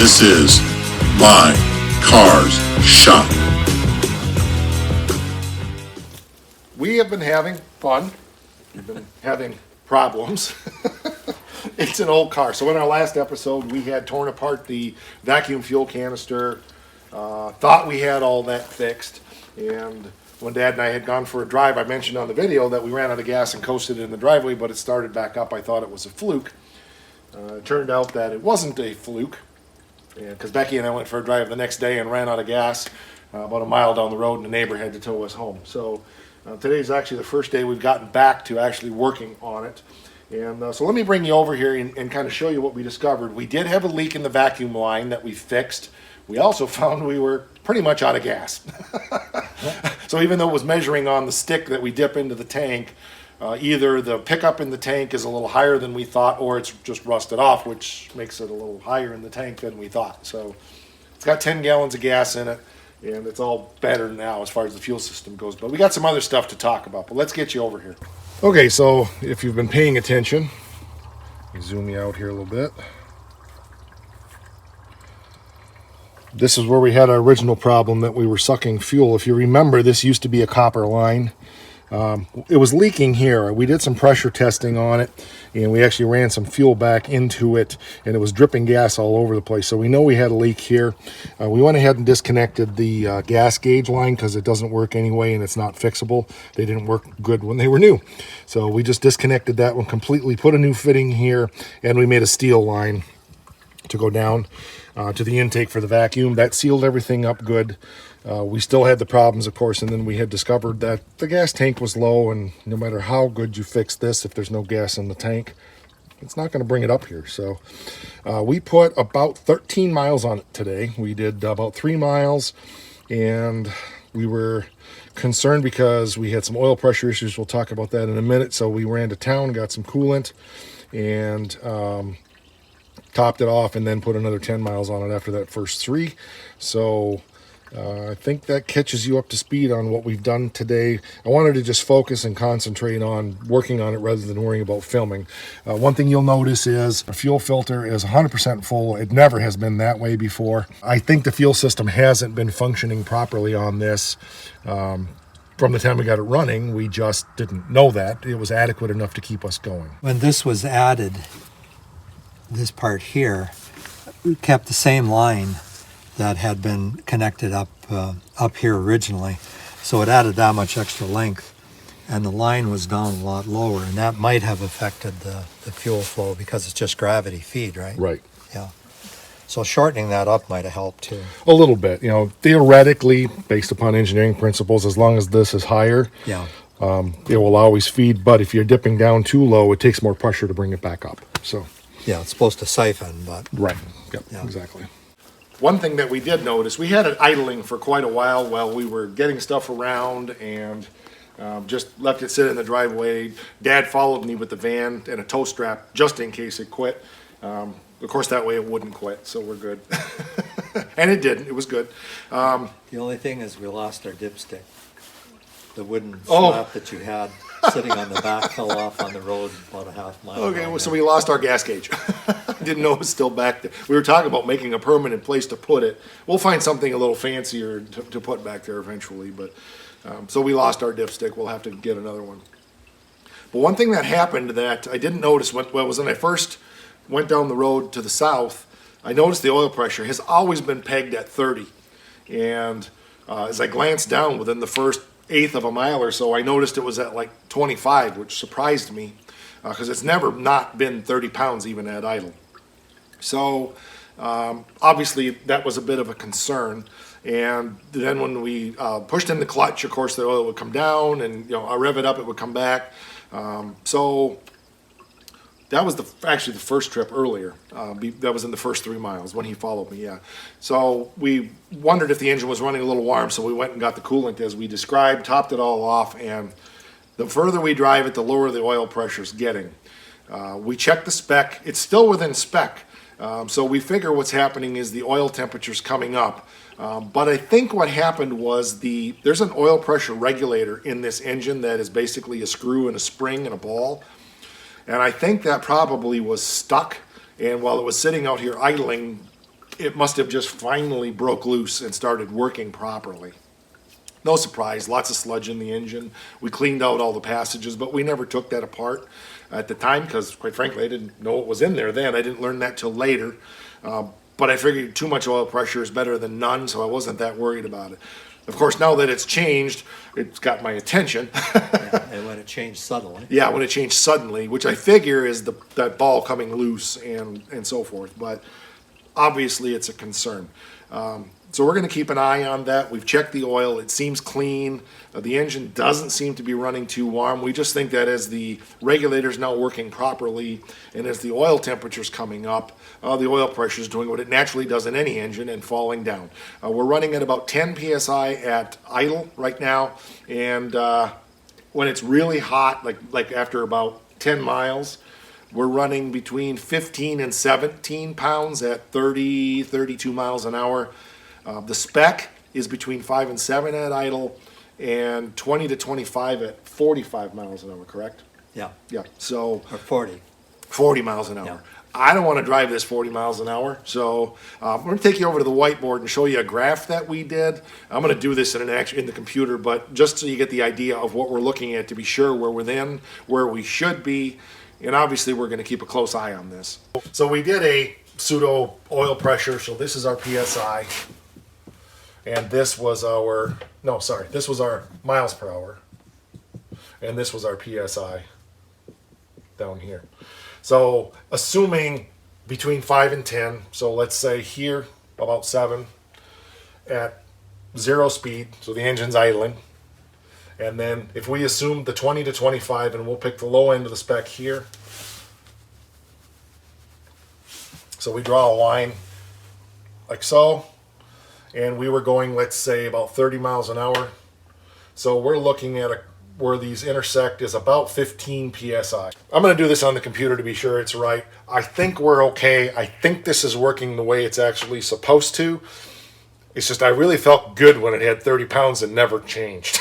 This is My Cars Shop. We have been having fun. We've been having problems. It's an old car. So in our last episode, we had torn apart the vacuum fuel canister, thought we had all that fixed. And when Dad and I had gone for a drive, I mentioned on the video that we ran out of gas and coasted in the driveway, but it started back up. I thought it was a fluke. It turned out that it wasn't a fluke, because Becky and I went for a drive the next day and ran out of gas about a mile down the road, and the neighbor had to tow us home. So today's actually the first day we've gotten back to actually working on it. And so let me bring you over here and kind of show you what we discovered. We did have a leak in the vacuum line that we fixed. We also found we were pretty much out of gas. So even though it was measuring on the stick that we dip into the tank, either the pickup in the tank is a little higher than we thought, or it's just rusted off, which makes it a little higher in the tank than we thought. So it's got 10 gallons of gas in it, and it's all better now as far as the fuel system goes. But we got some other stuff to talk about, but let's get you over here. Okay, so if you've been paying attention, let me zoom you out here a little bit. This is where we had our original problem that we were sucking fuel. If you remember, this used to be a copper line. It was leaking here. We did some pressure testing on it, and we actually ran some fuel back into it, and it was dripping gas all over the place. So we know we had a leak here. We went ahead and disconnected the gas gauge line because it doesn't work anyway, and it's not fixable. They didn't work good when they were new. So we just disconnected that one completely, put a new fitting here, and we made a steel line to go down to the intake for the vacuum. That sealed everything up good. We still had the problems, of course, and then we had discovered that the gas tank was low, and no matter how good you fix this, if there's no gas in the tank, it's not going to bring it up here. So we put about 13 miles on it today. We did about 3 miles, and we were concerned because we had some oil pressure issues. We'll talk about that in a minute. So we ran to town, got some coolant, and topped it off, and then put another 10 miles on it after that first 3. So I think that catches you up to speed on what we've done today. I wanted to just focus and concentrate on working on it rather than worrying about filming. One thing you'll notice is the fuel filter is 100% full. It never has been that way before. I think the fuel system hasn't been functioning properly on this. From the time we got it running, we just didn't know that. It was adequate enough to keep us going. When this was added, this part here, we kept the same line that had been connected up here originally. So it added that much extra length, and the line was down a lot lower, and that might have affected the fuel flow because it's just gravity feed, right? Right. Yeah. So shortening that up might have helped too. A little bit. You know, theoretically, based upon engineering principles, as long as this is higher, Yeah. It will always feed. But if you're dipping down too low, it takes more pressure to bring it back up. So. Yeah, it's supposed to siphon, but... Right. Yep. Yeah. Exactly. One thing that we did notice, we had it idling for quite a while we were getting stuff around, and just left it sit in the driveway. Dad followed me with the van and a tow strap just in case it quit. Of course, that way it wouldn't quit, so we're good. And it didn't. It was good. The only thing is we lost our dipstick. The wooden slab that you had sitting on the back fell off on the road about a half mile. Okay, well, so we lost our gas gauge. Didn't know it was still back there. We were talking about making a permanent place to put it. We'll find something a little fancier to put back there eventually, but so we lost our dipstick. We'll have to get another one. But one thing that happened that I didn't notice was when I first went down the road to the south, I noticed the oil pressure has always been pegged at 30. And as I glanced down within the first eighth of a mile or so, I noticed it was at like 25, which surprised me because it's never not been 30 pounds even at idle. So obviously that was a bit of a concern. And then when we pushed in the clutch, of course the oil would come down, and I rev it up, it would come back. So that was actually the first trip earlier. That was in the first 3 miles when he followed me, yeah. So we wondered if the engine was running a little warm, so we went and got the coolant as we described, topped it all off, and the further we drive it, the lower the oil pressure is getting. We checked the spec. It's still within spec. So we figure what's happening is the oil temperature's coming up. But I think what happened was there's an oil pressure regulator in this engine that is basically a screw and a spring and a ball. And I think that probably was stuck, and while it was sitting out here idling, it must have just finally broke loose and started working properly. No surprise, lots of sludge in the engine. We cleaned out all the passages, but we never took that apart at the time because, quite frankly, I didn't know what was in there then. I didn't learn that till later. But I figured too much oil pressure is better than none, so I wasn't that worried about it. Of course, now that it's changed, it's got my attention. Yeah, and when it changed suddenly. Yeah, when it changed suddenly, which I figure is that ball coming loose and so forth. But obviously, it's a concern. So we're going to keep an eye on that. We've checked the oil. It seems clean. The engine doesn't seem to be running too warm. We just think that as the regulator's now working properly and as the oil temperature's coming up, the oil pressure is doing what it naturally does in any engine and falling down. We're running at about 10 psi at idle right now, and when it's really hot, like after about 10 miles, we're running between 15 and 17 pounds at 30, 32 miles an hour. The spec is between 5 and 7 at idle and 20 to 25 at 45 miles an hour, correct? Yeah. Yeah, so Or 40. 40 miles an hour. Yeah. I don't want to drive this 40 miles an hour, so we're going to take you over to the whiteboard and show you a graph that we did. I'm going to do this in the computer, but just so you get the idea of what we're looking at to be sure we're within where we should be, and obviously we're going to keep a close eye on this. So we did a pseudo oil pressure, so this is our PSI, and this was our, this was our miles per hour, and this was our PSI down here. So assuming between 5 and 10, so let's say here about 7 at 0 speed, so the engine's idling. And then if we assume the 20 to 25, and we'll pick the low end of the spec here. So we draw a line like so, and we were going, let's say, about 30 miles an hour. So we're looking at where these intersect is about 15 psi. I'm going to do this on the computer to be sure it's right. I think we're okay. I think this is working the way it's actually supposed to. It's just I really felt good when it had 30 pounds and never changed.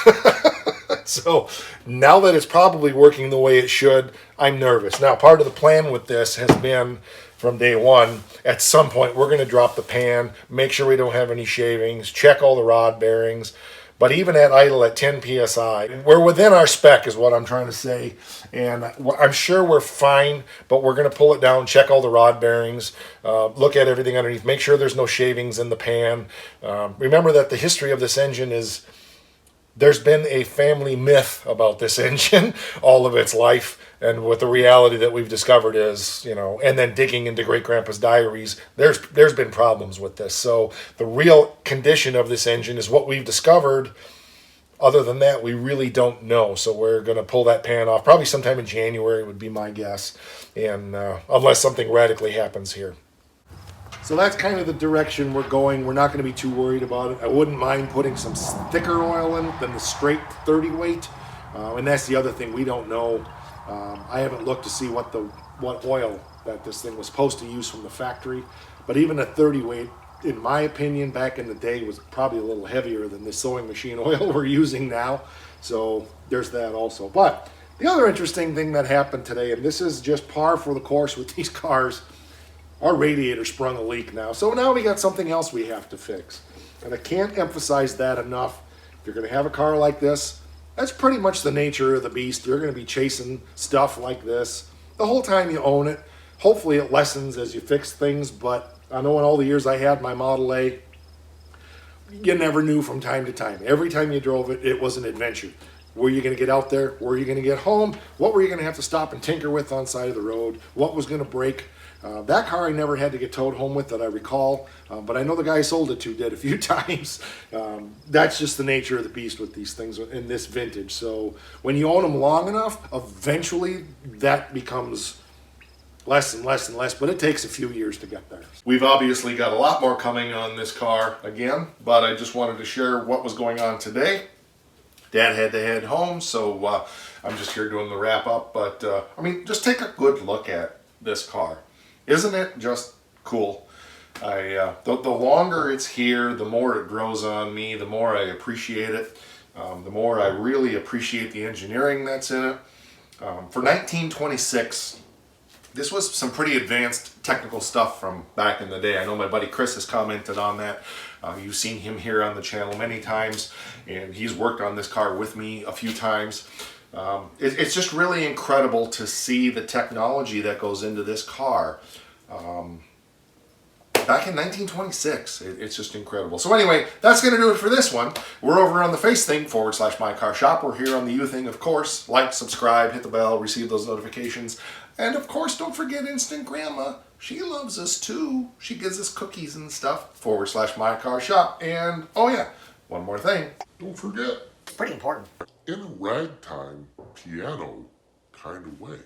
So now that it's probably working the way it should, I'm nervous. Now, part of the plan with this has been from day one, at some point we're going to drop the pan, make sure we don't have any shavings, check all the rod bearings. But even at idle at 10 psi, we're within our spec is what I'm trying to say. And I'm sure we're fine, but we're going to pull it down, check all the rod bearings, look at everything underneath, make sure there's no shavings in the pan. Remember that the history of this engine is there's been a family myth about this engine all of its life. And what the reality that we've discovered is, and then digging into great-grandpa's diaries, there's been problems with this. So the real condition of this engine is what we've discovered. Other than that, we really don't know. So we're going to pull that pan off probably sometime in January would be my guess, and unless something radically happens here. So that's kind of the direction we're going. We're not going to be too worried about it. I wouldn't mind putting some thicker oil in than the straight 30 weight. And that's the other thing we don't know. I haven't looked to see what oil that this thing was supposed to use from the factory. But even a 30 weight, in my opinion, back in the day was probably a little heavier than the sewing machine oil we're using now. So there's that also. But the other interesting thing that happened today, and this is just par for the course with these cars, our radiator sprung a leak now. So now we got something else we have to fix. And I can't emphasize that enough. If you're going to have a car like this, that's pretty much the nature of the beast. You're going to be chasing stuff like this the whole time you own it. Hopefully it lessens as you fix things, but I know in all the years I had my Model A, you never knew from time to time. Every time you drove it, it was an adventure. Were you going to get out there? Were you going to get home? What were you going to have to stop and tinker with on the side of the road? What was going to break? That car I never had to get towed home with that I recall, but I know the guy I sold it to did a few times. That's just the nature of the beast with these things in this vintage. So when you own them long enough, eventually that becomes less and less and less, but it takes a few years to get there. We've obviously got a lot more coming on this car again, but I just wanted to share what was going on today. Dad had to head home, so I'm just here doing the wrap up, but just take a good look at this car. Isn't it just cool? The longer it's here, the more it grows on me, the more I appreciate it, the more I really appreciate the engineering that's in it. For 1926, This was some pretty advanced technical stuff from back in the day. I know my buddy Chris has commented on that. You've seen him here on the channel many times, and he's worked on this car with me a few times. It's just really incredible to see the technology that goes into this car. Back in 1926, it's just incredible. So anyway, that's going to do it for this one. We're over on the Face thing /MyCarShop. We're here on the U thing, of course. Like, subscribe, hit the bell, receive those notifications. And of course, don't forget Instant Grandma. She loves us too. She gives us cookies and stuff /MyCarShop. And oh yeah, one more thing. Don't forget, It's pretty important. in a ragtime piano kind of way.